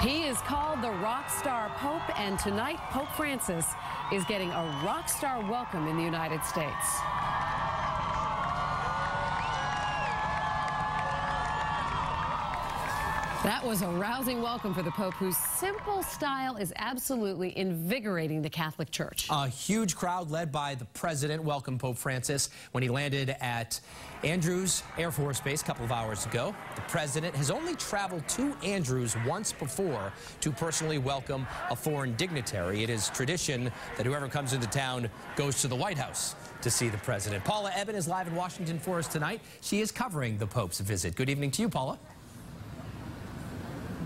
He is called the rock star Pope, and tonight Pope Francis is getting a rock star welcome in the United States. That was a rousing welcome for the Pope, whose simple style is absolutely invigorating the Catholic Church. A huge crowd led by the president welcomed Pope Francis when he landed at Andrews Air Force Base a couple of hours ago. The president has only traveled to Andrews once before to personally welcome a foreign dignitary. It is tradition that whoever comes into town goes to the White House to see the president. Paula Ebbens is live in Washington for us tonight. She is covering the Pope's visit. Good evening to you, Paula.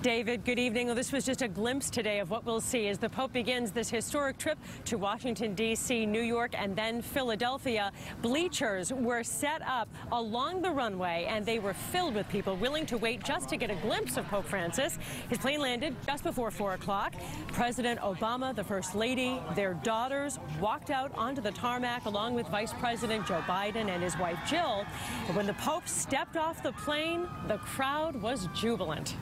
David, good evening. Well, this was just a glimpse today of what we'll see as the Pope begins this historic trip to Washington, D.C., New York, and then Philadelphia. Bleachers were set up along the runway, and they were filled with people willing to wait just to get a glimpse of Pope Francis. His plane landed just before 4 o'clock. President Obama, the First Lady, their daughters walked out onto the tarmac along with Vice President Joe Biden and his wife Jill. But when the Pope stepped off the plane, the crowd was jubilant.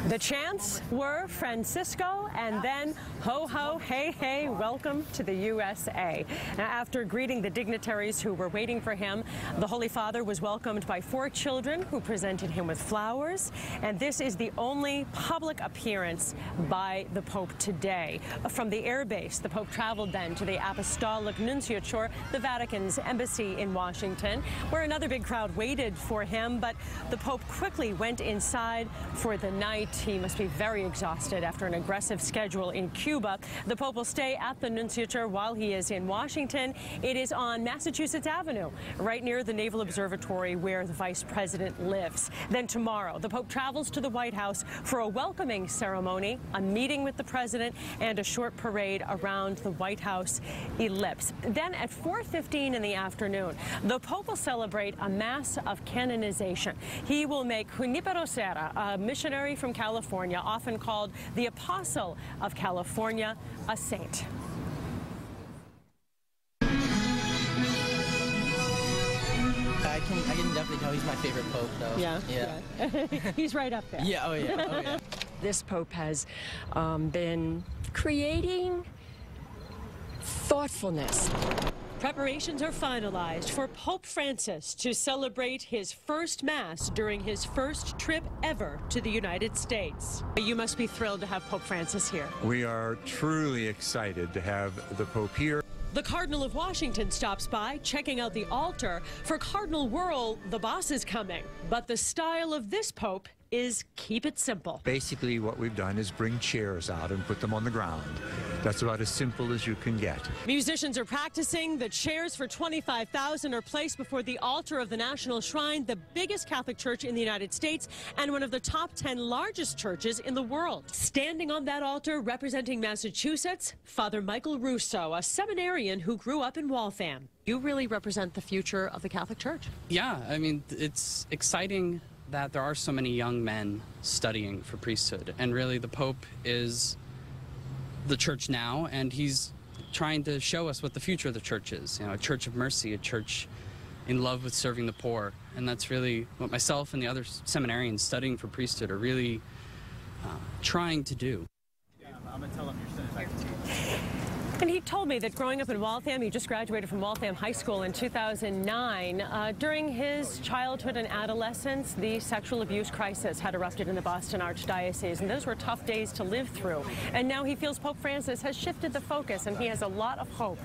The chants were Francisco and then ho ho hey hey, welcome to the USA. Now, after greeting the dignitaries who were waiting for him, the Holy Father was welcomed by 4 children who presented him with flowers. And this is the only public appearance by the Pope today. From the air base, the Pope traveled then to the Apostolic Nunciature, the Vatican's embassy in Washington, where another big crowd waited for him. But the Pope quickly went inside for the night. He must be very exhausted after an aggressive schedule in Cuba. The Pope will stay at the Nunciature while he is in Washington. It is on Massachusetts Avenue, right near the Naval Observatory where the Vice President lives. Then tomorrow, the Pope travels to the White House for a welcoming ceremony, a meeting with the President, and a short parade around the White House ellipse. Then at 4:15 in the afternoon, the Pope will celebrate a Mass of canonization. He will make Junipero Serra, a missionary from California, often called the Apostle of California, a saint. I can definitely tell he's my favorite Pope, though. Yeah. He's right up there. Yeah, oh yeah, oh yeah. This Pope has been creating thoughtfulness. Preparations are finalized for Pope Francis to celebrate his first Mass during his first trip ever to the United States. You must be thrilled to have Pope Francis here. We are truly excited to have the Pope here. The Cardinal of Washington stops by, checking out the altar. For Cardinal Wuerl, the boss is coming. But the style of this Pope is keep it simple. Basically, what we've done is bring chairs out and put them on the ground. That's about as simple as you can get. Musicians are practicing. The chairs for 25,000 are placed before the altar of the National Shrine, the biggest Catholic church in the United States and one of the top 10 largest churches in the world. Standing on that altar, representing Massachusetts, Father Michael Russo, a seminarian who grew up in Waltham. You really represent the future of the Catholic Church. Yeah, I mean, it's exciting that there are so many young men studying for priesthood, and really the Pope is the church now, and he's trying to show us what the future of the church is. You know, a church of mercy, a church in love with serving the poor, and that's really what myself and the other seminarians studying for priesthood are really trying to do. I'm gonna tell him you're sending back to me. And he told me that growing up in Waltham, he just graduated from Waltham High School in 2009. During his childhood and adolescence, the sexual abuse crisis had erupted in the Boston Archdiocese, and those were tough days to live through. And now he feels Pope Francis has shifted the focus, and he has a lot of hope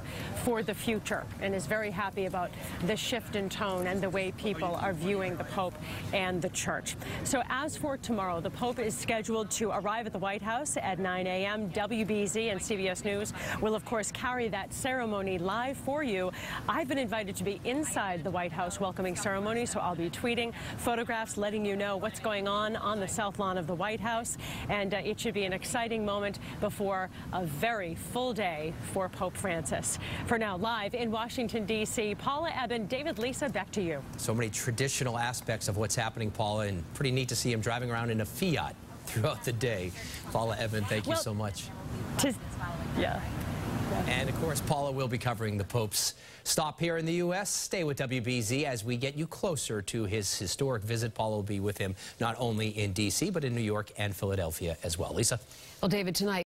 for the future, and is very happy about the shift in tone and the way people are viewing the Pope and the Church. So as for tomorrow, the Pope is scheduled to arrive at the White House at 9 a.m. WBZ and CBS News will, of course, carry that ceremony live for you. I've been invited to be inside the White House welcoming ceremony, so I'll be tweeting photographs letting you know what's going on the south lawn of the White House. And it should be an exciting moment before a very full day for Pope Francis. For now, live in Washington, D.C., Paula, Ebbens, David, Lisa, back to you. So many traditional aspects of what's happening, Paula, and pretty neat to see him driving around in a Fiat throughout the day. Paula, Ebbens, thank you so much. Yeah. And of course, Paula will be covering the Pope's stop here in the U.S. Stay with WBZ as we get you closer to his historic visit. Paula will be with him not only in D.C., but in New York and Philadelphia as well. Lisa? Well, David, tonight.